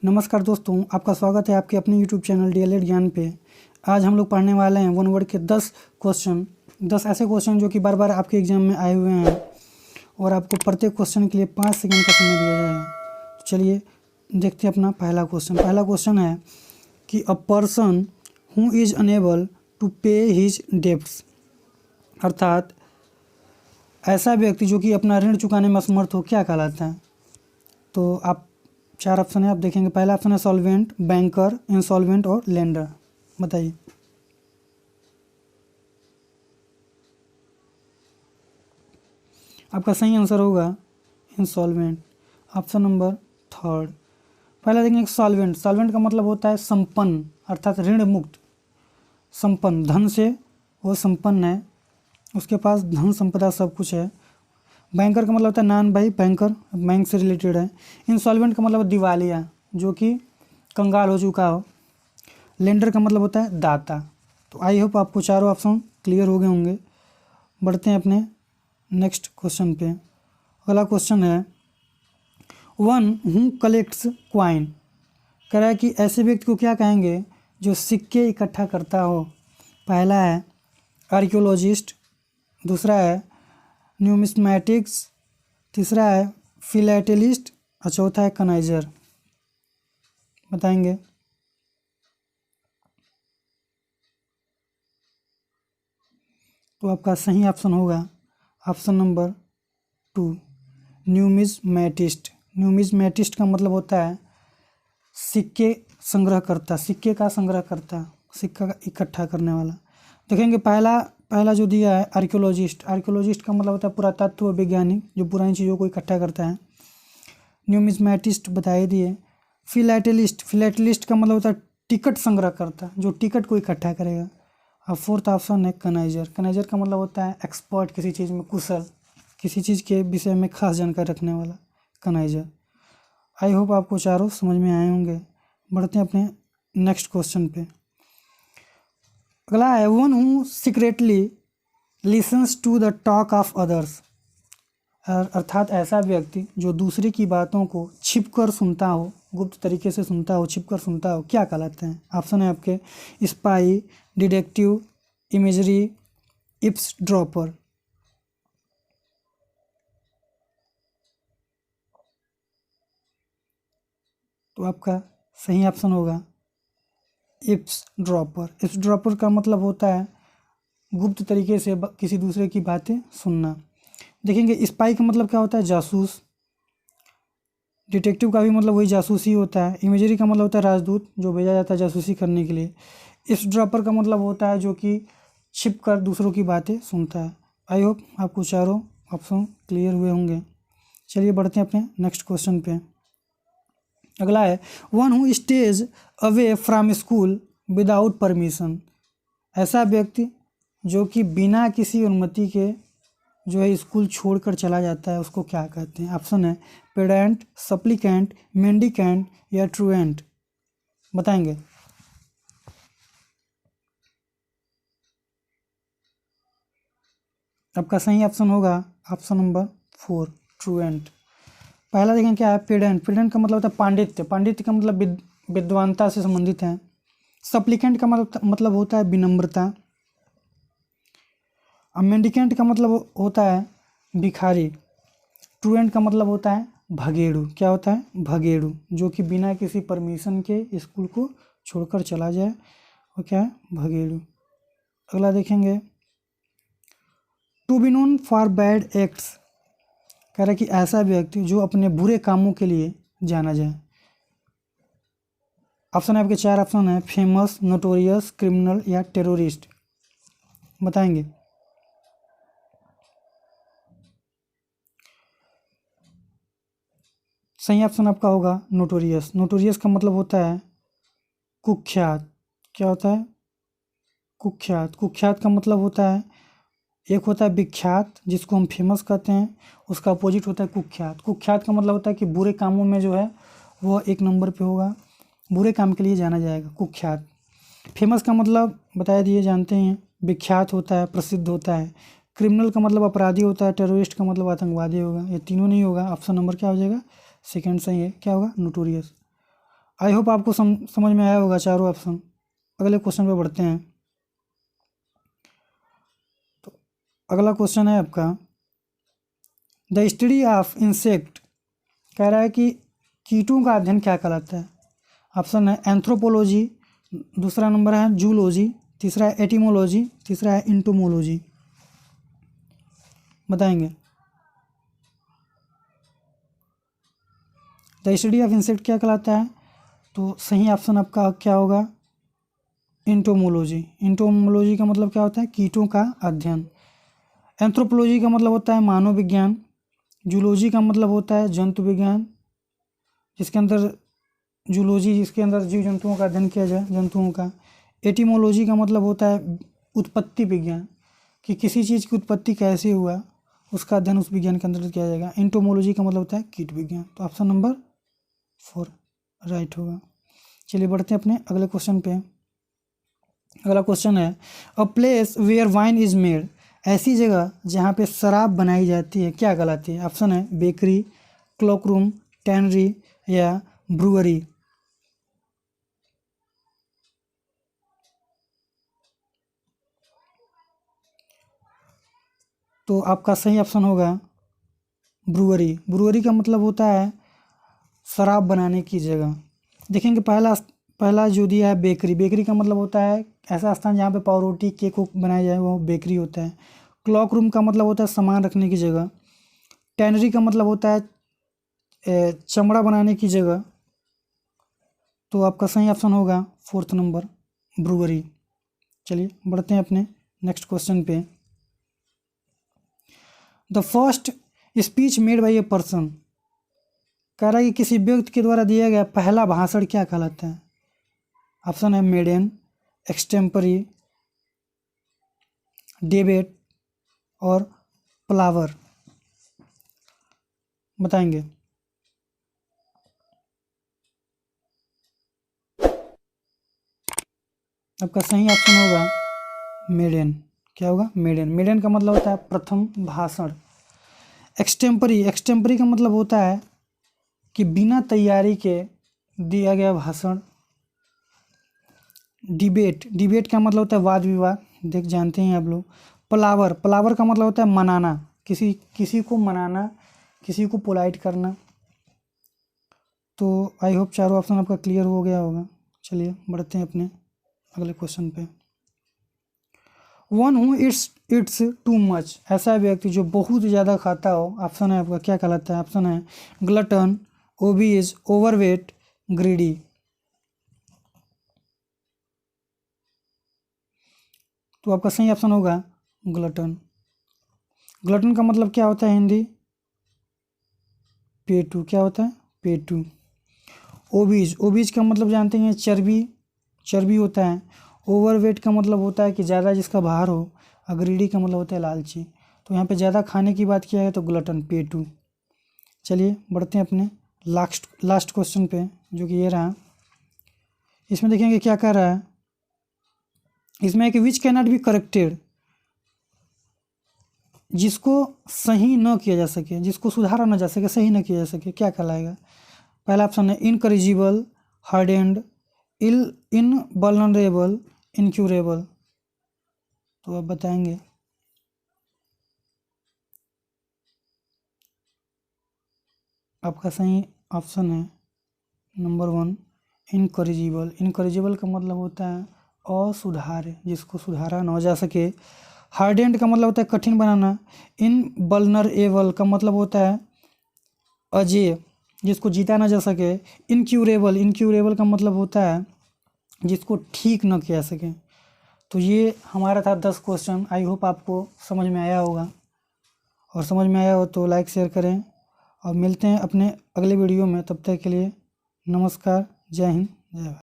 नमस्कार दोस्तों, आपका स्वागत है आपके अपने YouTube चैनल डीएलएड ज्ञान पे। आज हम लोग पढ़ने वाले हैं वन वर्ड के 10 क्वेश्चन, 10 ऐसे क्वेश्चन जो कि बार बार आपके एग्जाम में आए हुए हैं और आपको प्रत्येक क्वेश्चन के लिए 5 सेकंड का समय दिया जाएगा। तो चलिए देखते हैं अपना पहला क्वेश्चन। पहला क्वेश्चन है कि a person who is unable to pay his debts, अर्थात ऐसा व्यक्ति जो कि अपना ऋण चुकाने में असमर्थ हो क्या कहलाता है। तो आप 4 ऑप्शन है, आप देखेंगे। पहला ऑप्शन है सॉल्वेंट, बैंकर, इंसॉल्वेंट और लेंडर। बताइए। आपका सही आंसर होगा इंसॉल्वेंट, ऑप्शन नंबर 3। पहला देखेंगे सॉल्वेंट। सॉल्वेंट का मतलब होता है संपन्न, अर्थात ऋण मुक्त, संपन्न, धन से वो संपन्न है, उसके पास धन संपदा सब कुछ है। बैंकर का मतलब होता है नान भाई, बैंकर बैंक से रिलेटेड है। इंसॉल्वेंट का मतलब दिवालिया, जो कि कंगाल हो चुका हो। लेंडर का मतलब होता है दाता। तो आई होप आपको चारों ऑप्शन क्लियर हो गए होंगे। बढ़ते हैं अपने नेक्स्ट क्वेश्चन पे। अगला क्वेश्चन है वन हु कलेक्ट्स क्वाइन। कह रहा है कि ऐसे व्यक्ति को क्या कहेंगे जो सिक्के इकट्ठा करता हो। पहला है आर्कियोलॉजिस्ट, दूसरा है न्यूमिस्मैटिक्स, तीसरा है फिलैटेलिस्ट और चौथा है कनाइजर। बताएंगे। तो आपका सही ऑप्शन होगा ऑप्शन नंबर 2, न्यूमिस्मैटिस्ट। न्यूमिस्मैटिस्ट का मतलब होता है सिक्के संग्रह करता, सिक्के का संग्रह करता, सिक्का का इकट्ठा करने वाला। देखेंगे पहला जो दिया है आर्कियोलॉजिस्ट। आर्कियोलॉजिस्ट का मतलब होता है पुरातत्व वैज्ञानिक, जो पुरानी चीज़ों को इकट्ठा करता है। न्यूमिस्मैटिस्ट बताए दिए। फिलैटेलिस्ट का मतलब होता है टिकट संग्रह करता, जो टिकट को इकट्ठा करेगा। और फोर्थ ऑप्शन है कनाइजर। कनाइजर का मतलब होता है एक्सपर्ट, किसी चीज़ में कुशल, किसी चीज़ के विषय में खास जानकारी रखने वाला, कनाइजर। आई होप आपको चारों समझ में आए होंगे। बढ़ते हैं अपने नेक्स्ट क्वेश्चन पे। अगला है one who secretly listens to the talk of others, अर्थात ऐसा व्यक्ति जो दूसरे की बातों को छिपकर सुनता हो, गुप्त तरीके से सुनता हो, छिपकर सुनता हो, क्या कहलाते हैं। ऑप्शन है आपके स्पाई, डिटेक्टिव, इमेजरी, इप्सड्रॉपर। तो आपका सही ऑप्शन होगा इप्सड्रॉपर। इप्सड्रॉपर का मतलब होता है गुप्त तरीके से किसी दूसरे की बातें सुनना। देखेंगे स्पाई का मतलब क्या होता है जासूस। डिटेक्टिव का भी मतलब वही जासूसी होता है। इमेजरी का मतलब होता है राजदूत, जो भेजा जाता है जासूसी करने के लिए। इप्सड्रॉपर का मतलब होता है जो कि छिप कर दूसरों की बातें सुनता है। आई होप आपको चारों ऑप्शन क्लियर हुए होंगे। चलिए बढ़ते हैं अपने नेक्स्ट क्वेश्चन पे। अगला है one who stays away from school without permission. ऐसा व्यक्ति जो कि बिना किसी अनुमति के जो है स्कूल छोड़कर चला जाता है, उसको क्या कहते हैं। ऑप्शन है पेडेंट, सप्लीकेंट, मेंडिकेंट या ट्रूएंट। बताएंगे। आपका सही ऑप्शन होगा ऑप्शन नंबर 4, ट्रूएंट। पहला देखें क्या है पेडेंट। पेडेंट का मतलब होता है पांडित्य, पांडित्य का मतलब विद्वानता से संबंधित है। सप्लीकेंट का मतलब होता है विनम्रता। अब मेंडिकेंट का मतलब होता है भिखारी। ट्रूएंट का मतलब होता है भगेड़ू। क्या होता है भगेड़ू, जो कि बिना किसी परमिशन के स्कूल को छोड़कर चला जाए, वो क्या है भगेड़ू। अगला देखेंगे to be known for bad acts. कह रहा है कि ऐसा व्यक्ति जो अपने बुरे कामों के लिए जाना जाए। ऑप्शन है आपके 4 ऑप्शन है फेमस, नोटोरियस, क्रिमिनल या टेररिस्ट। बताएंगे। सही ऑप्शन आपका होगा नोटोरियस। नोटोरियस का मतलब होता है कुख्यात। क्या होता है कुख्यात। कुख्यात का मतलब होता है, एक होता है विख्यात जिसको हम फेमस कहते हैं, उसका अपोजिट होता है कुख्यात। कुख्यात का मतलब होता है कि बुरे कामों में जो है वो 1 नंबर पे होगा, बुरे काम के लिए जाना जाएगा, कुख्यात। फेमस का मतलब बता दिए जानते हैं, विख्यात होता है, प्रसिद्ध होता है। क्रिमिनल का मतलब अपराधी होता है। टेररिस्ट का मतलब आतंकवादी होगा। ये तीनों नहीं होगा। ऑप्शन नंबर क्या हो जाएगा सेकंड सही है, क्या होगा नोटोरियस। आई होप आपको समझ में आया होगा चारों ऑप्शन। अगले क्वेश्चन पे बढ़ते हैं। तो अगला क्वेश्चन है आपका, द स्टडी ऑफ इंसेक्ट, कह रहा है कि कीटों का अध्ययन क्या कहलाता है। ऑप्शन है एंथ्रोपोलॉजी, दूसरा नंबर है जूलॉजी, तीसरा है एटिमोलॉजी, तीसरा है इंटोमोलॉजी। बताएंगे। द स्टडी ऑफ इंसेक्ट क्या कहलाता है, तो सही ऑप्शन आपका क्या होगा, इंटोमोलॉजी। इंटोमोलॉजी का मतलब क्या होता है, कीटों का अध्ययन। एंथ्रोपोलॉजी का मतलब होता है मानव विज्ञान। जूलॉजी का मतलब होता है जंतु विज्ञान, जिसके अंदर जूलॉजी, जिसके अंदर जीव जंतुओं का अध्ययन किया जाए, जंतुओं का। एटिमोलॉजी का मतलब होता है उत्पत्ति विज्ञान, कि किसी चीज़ की उत्पत्ति कैसे हुआ, उसका अध्ययन उस विज्ञान के अंतर्गत किया जाएगा। इंटोमोलॉजी का मतलब होता है कीट विज्ञान। तो ऑप्शन नंबर 4 राइट होगा। चलिए बढ़ते हैं अपने अगले क्वेश्चन पे। अगला क्वेश्चन है, a place where wine is made, ऐसी जगह जहाँ पे शराब बनाई जाती है क्या कहलाती है। ऑप्शन है बेकरी, क्लॉक रूम, टैनरी या ब्रूअरी। तो आपका सही ऑप्शन होगा ब्रूअरी। ब्रूअरी का मतलब होता है शराब बनाने की जगह। देखेंगे पहला जो दिया है बेकरी, बेकरी का मतलब होता है ऐसा स्थान जहाँ पे पावरोटी केक को बनाया जाए, वो बेकरी होता है। क्लॉक रूम का मतलब होता है सामान रखने की जगह। टैनरी का मतलब होता है चमड़ा बनाने की जगह। तो आपका सही ऑप्शन होगा 4th नंबर ब्रूअरी। चलिए बढ़ते हैं अपने नेक्स्ट क्वेश्चन पे। The first speech made by a person, कह रहा है कि किसी व्यक्ति के द्वारा दिया गया पहला भाषण क्या कहलाता है। ऑप्शन है मेडन, एक्सटेम्परी, डिबेट और प्लावर। बताएंगे। आपका सही ऑप्शन होगा मेडन। क्या होगा, मेडन। मेडन का मतलब होता है प्रथम भाषण। एक्सटेम्परी, एक्सटेम्परी का मतलब होता है कि बिना तैयारी के दिया गया भाषण। डिबेट, डिबेट का मतलब होता है वाद विवाद, देख जानते हैं आप लोग। प्लावर, प्लावर का मतलब होता है मनाना, किसी को मनाना, किसी को पोलाइट करना। तो आई होप चारों ऑप्शन आपका क्लियर हो गया होगा। चलिए बढ़ते हैं अपने अगले क्वेश्चन पे। One who it's too much, ऐसा व्यक्ति जो बहुत ज़्यादा खाता हो। ऑप्शन है आपका क्या कहलाता है। ऑप्शन है ग्लटन, ओबीज, ओवरवेट, ग्रीडी। तो आपका सही ऑप्शन होगा ग्लटन। ग्लटन का मतलब क्या होता है हिंदी, पेटू। क्या होता है, पेटू। ओबीज, ओबीज का मतलब जानते हैं चर्बी, चर्बी होता है। ओवरवेट का मतलब होता है कि ज़्यादा जिसका भार हो। और ग्रीडी का मतलब होता है लालची। तो यहाँ पे ज़्यादा खाने की बात किया है तो ग्लटन, पेटू। चलिए बढ़ते हैं अपने लास्ट क्वेश्चन पे, जो कि ये रहा। इसमें देखेंगे क्या कह रहा है। इसमें है कि which can not be corrected, जिसको सही न किया जा सके, जिसको सुधारा न जा सके, सही न किया जा सके, क्या कहलाएगा। पहला ऑप्शन है इनकरेजिबल, हार्डेंड, इनवल्नरेबल, इनक्यूरेबल। तो आप बताएंगे। आपका सही ऑप्शन है नंबर 1 इनकरेजिबल। इनकरेजिबल का मतलब होता है असुधार्य, जिसको सुधारा न जा सके। हार्डेंड का मतलब होता है कठिन बनाना। इनवल्नरेबल का मतलब होता है अजेय, जिसको जीता ना जा सके। इनक्यूरेबल, इनक्यूरेबल का मतलब होता है जिसको ठीक न किया सके। तो ये हमारा था 10 क्वेश्चन। आई होप आपको समझ में आया होगा, और समझ में आया हो तो लाइक शेयर करें, और मिलते हैं अपने अगले वीडियो में। तब तक के लिए नमस्कार, जय हिंद, जय भारत।